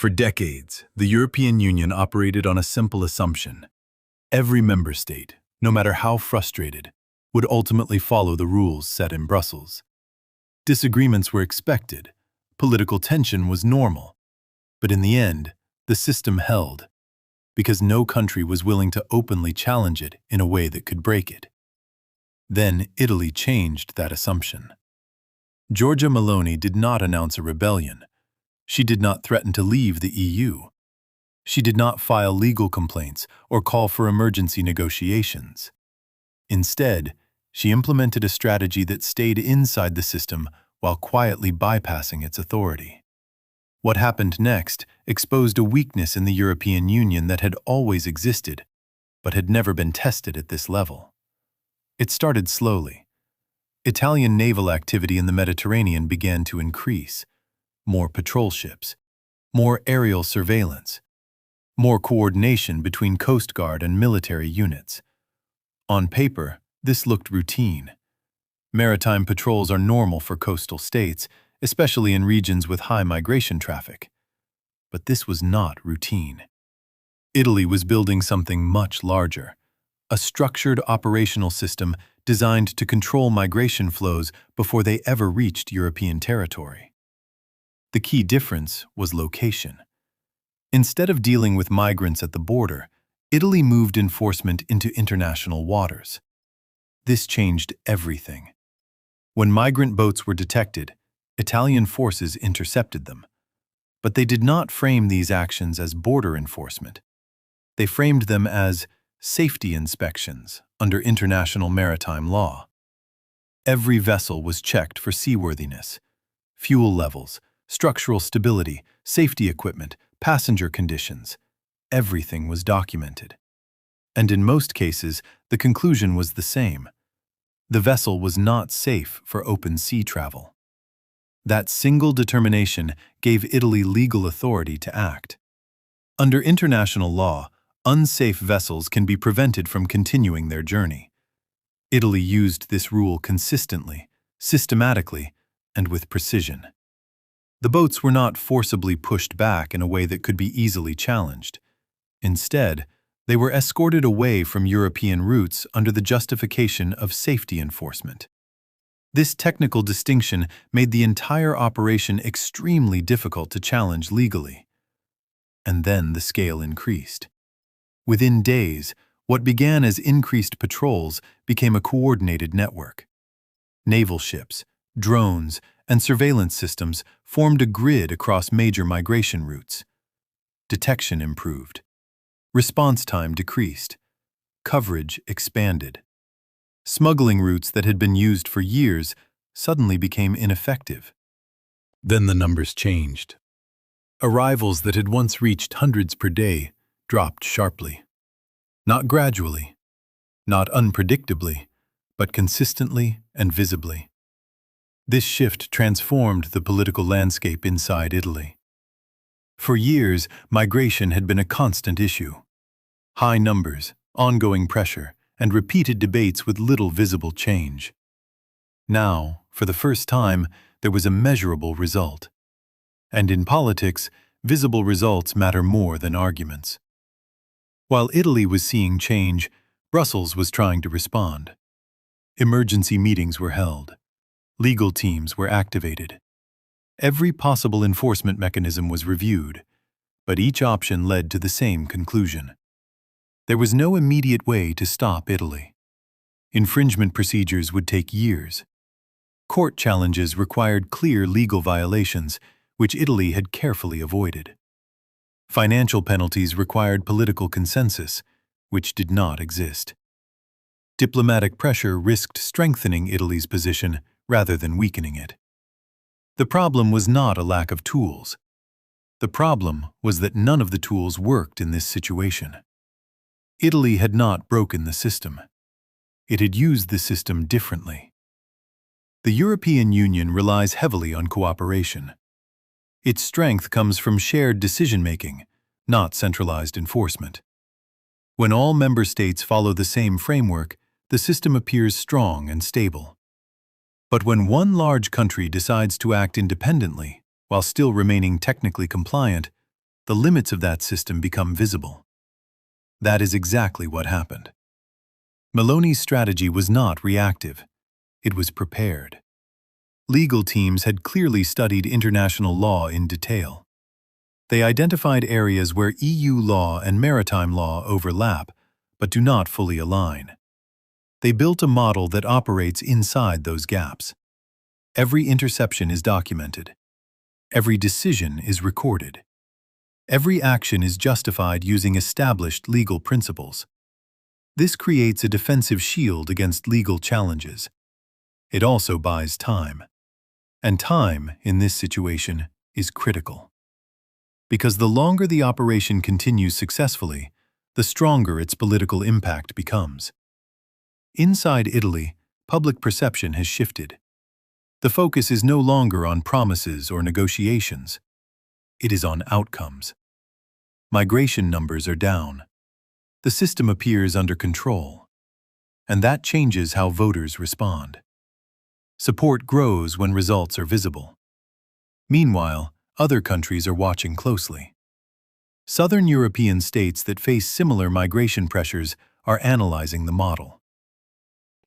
For decades, the European Union operated on a simple assumption. Every member state, no matter how frustrated, would ultimately follow the rules set in Brussels. Disagreements were expected, political tension was normal, but in the end, the system held, because no country was willing to openly challenge it in a way that could break it. Then Italy changed that assumption. Giorgia Meloni did not announce a rebellion. She did not threaten to leave the EU. She did not file legal complaints or call for emergency negotiations. Instead, she implemented a strategy that stayed inside the system while quietly bypassing its authority. What happened next exposed a weakness in the European Union that had always existed, but had never been tested at this level. It started slowly. Italian naval activity in the Mediterranean began to increase. More patrol ships, more aerial surveillance, more coordination between Coast Guard and military units. On paper, this looked routine. Maritime patrols are normal for coastal states, especially in regions with high migration traffic. But this was not routine. Italy was building something much larger, a structured operational system designed to control migration flows before they ever reached European territory. The key difference was location. Instead of dealing with migrants at the border, Italy moved enforcement into international waters. This changed everything. When migrant boats were detected, Italian forces intercepted them. But they did not frame these actions as border enforcement. They framed them as safety inspections under international maritime law. Every vessel was checked for seaworthiness, fuel levels, structural stability, safety equipment, passenger conditions. Everything was documented. And in most cases, the conclusion was the same. The vessel was not safe for open sea travel. That single determination gave Italy legal authority to act. Under international law, unsafe vessels can be prevented from continuing their journey. Italy used this rule consistently, systematically, and with precision. The boats were not forcibly pushed back in a way that could be easily challenged. Instead, they were escorted away from European routes under the justification of safety enforcement. This technical distinction made the entire operation extremely difficult to challenge legally. And then the scale increased. Within days, what began as increased patrols became a coordinated network. Naval ships, drones, and surveillance systems formed a grid across major migration routes. Detection improved. Response time decreased. Coverage expanded. Smuggling routes that had been used for years suddenly became ineffective. Then the numbers changed. Arrivals that had once reached hundreds per day dropped sharply. Not gradually, not unpredictably, but consistently and visibly. This shift transformed the political landscape inside Italy. For years, migration had been a constant issue. High numbers, ongoing pressure, and repeated debates with little visible change. Now, for the first time, there was a measurable result. And in politics, visible results matter more than arguments. While Italy was seeing change, Brussels was trying to respond. Emergency meetings were held. Legal teams were activated. Every possible enforcement mechanism was reviewed, but each option led to the same conclusion. There was no immediate way to stop Italy. Infringement procedures would take years. Court challenges required clear legal violations, which Italy had carefully avoided. Financial penalties required political consensus, which did not exist. Diplomatic pressure risked strengthening Italy's position rather than weakening it. The problem was not a lack of tools. The problem was that none of the tools worked in this situation. Italy had not broken the system. It had used the system differently. The European Union relies heavily on cooperation. Its strength comes from shared decision-making, not centralized enforcement. When all member states follow the same framework, the system appears strong and stable. But when one large country decides to act independently, while still remaining technically compliant, the limits of that system become visible. That is exactly what happened. Meloni's strategy was not reactive. It was prepared. Legal teams had clearly studied international law in detail. They identified areas where EU law and maritime law overlap, but do not fully align. They built a model that operates inside those gaps. Every interception is documented. Every decision is recorded. Every action is justified using established legal principles. This creates a defensive shield against legal challenges. It also buys time. And time, in this situation, is critical. Because the longer the operation continues successfully, the stronger its political impact becomes. Inside Italy, public perception has shifted. The focus is no longer on promises or negotiations. It is on outcomes. Migration numbers are down. The system appears under control. And that changes how voters respond. Support grows when results are visible. Meanwhile, other countries are watching closely. Southern European states that face similar migration pressures are analyzing the model.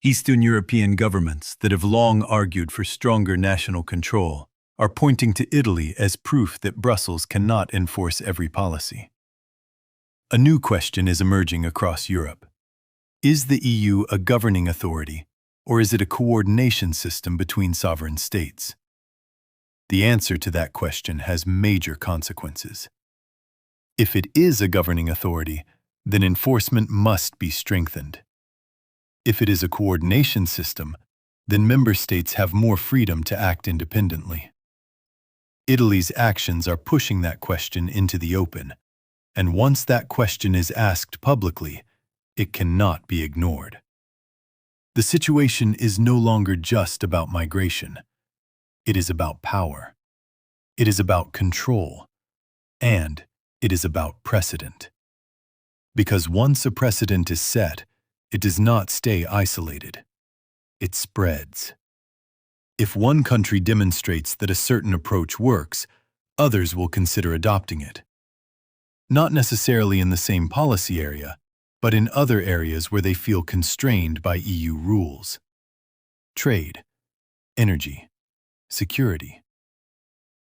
Eastern European governments that have long argued for stronger national control are pointing to Italy as proof that Brussels cannot enforce every policy. A new question is emerging across Europe. Is the EU a governing authority, or is it a coordination system between sovereign states? The answer to that question has major consequences. If it is a governing authority, then enforcement must be strengthened. If it is a coordination system, then member states have more freedom to act independently. Italy's actions are pushing that question into the open, and once that question is asked publicly, it cannot be ignored. The situation is no longer just about migration. It is about power. It is about control. And it is about precedent. Because once a precedent is set, it does not stay isolated. It spreads. If one country demonstrates that a certain approach works, others will consider adopting it. Not necessarily in the same policy area, but in other areas where they feel constrained by EU rules. Trade, energy, security.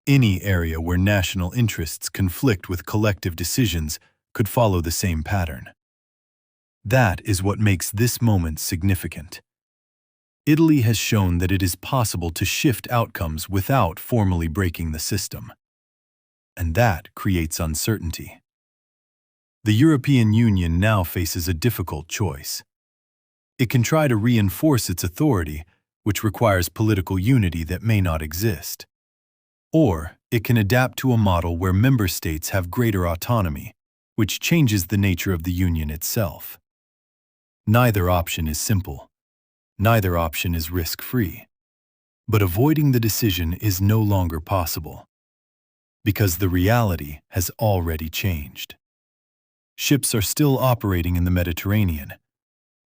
Any area where national interests conflict with collective decisions could follow the same pattern. That is what makes this moment significant. Italy has shown that it is possible to shift outcomes without formally breaking the system. And that creates uncertainty. The European Union now faces a difficult choice. It can try to reinforce its authority, which requires political unity that may not exist. Or it can adapt to a model where member states have greater autonomy, which changes the nature of the Union itself. Neither option is simple. Neither option is risk-free. But avoiding the decision is no longer possible. Because the reality has already changed. Ships are still operating in the Mediterranean.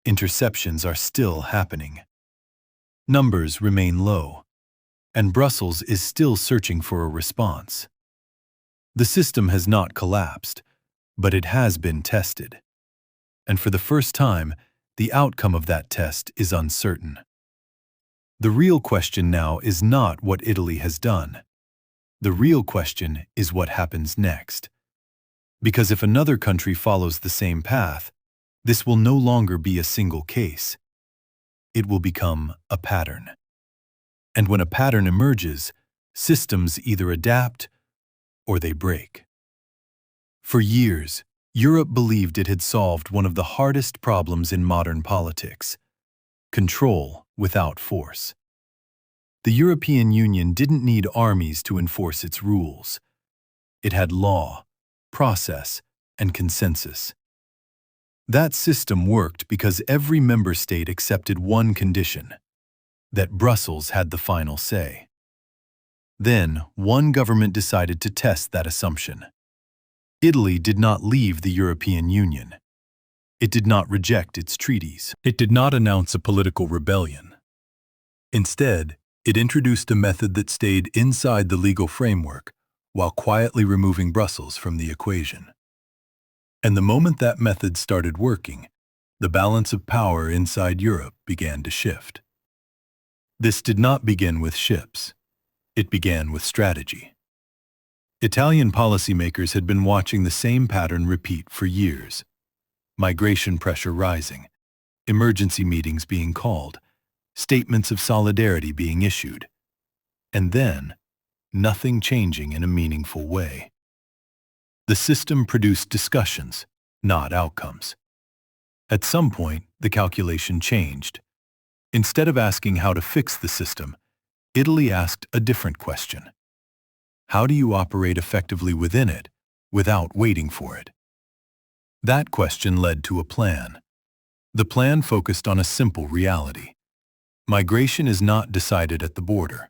Interceptions are still happening. Numbers remain low, and Brussels is still searching for a response. The system has not collapsed, but it has been tested. And for the first time, the outcome of that test is uncertain. The real question now is not what Italy has done. The real question is what happens next. Because if another country follows the same path, this will no longer be a single case. It will become a pattern. And when a pattern emerges, systems either adapt or they break. For years, Europe believed it had solved one of the hardest problems in modern politics: control without force. The European Union didn't need armies to enforce its rules. It had law, process, and consensus. That system worked because every member state accepted one condition: that Brussels had the final say. Then, one government decided to test that assumption. Italy did not leave the European Union. It did not reject its treaties. It did not announce a political rebellion. Instead, it introduced a method that stayed inside the legal framework, while quietly removing Brussels from the equation. And the moment that method started working, the balance of power inside Europe began to shift. This did not begin with ships. It began with strategy. Italian policymakers had been watching the same pattern repeat for years. Migration pressure rising, emergency meetings being called, statements of solidarity being issued, and then nothing changing in a meaningful way. The system produced discussions, not outcomes. At some point, the calculation changed. Instead of asking how to fix the system, Italy asked a different question. How do you operate effectively within it without waiting for it? That question led to a plan. The plan focused on a simple reality. Migration is not decided at the border.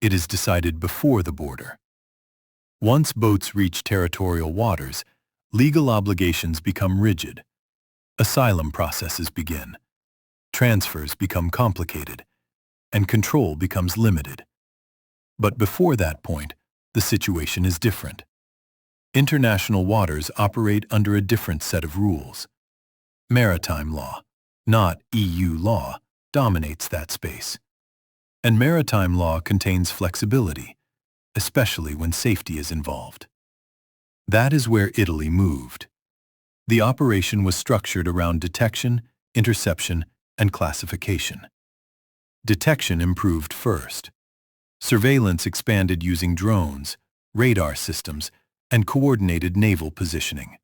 It is decided before the border. Once boats reach territorial waters, legal obligations become rigid. Asylum processes begin. Transfers become complicated, and control becomes limited. But before that point, the situation is different. International waters operate under a different set of rules. Maritime law, not EU law, dominates that space. And maritime law contains flexibility, especially when safety is involved. That is where Italy moved. The operation was structured around detection, interception, and classification. Detection improved first. Surveillance expanded using drones, radar systems, and coordinated naval positioning.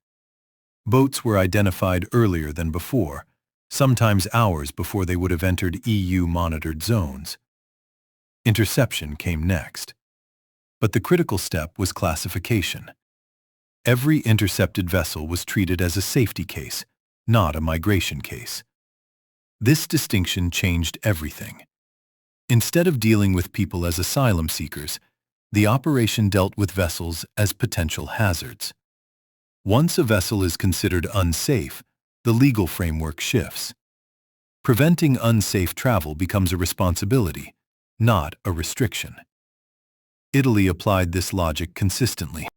Boats were identified earlier than before, sometimes hours before they would have entered EU-monitored zones. Interception came next. But the critical step was classification. Every intercepted vessel was treated as a safety case, not a migration case. This distinction changed everything. Instead of dealing with people as asylum seekers, the operation dealt with vessels as potential hazards. Once a vessel is considered unsafe, the legal framework shifts. Preventing unsafe travel becomes a responsibility, not a restriction. Italy applied this logic consistently.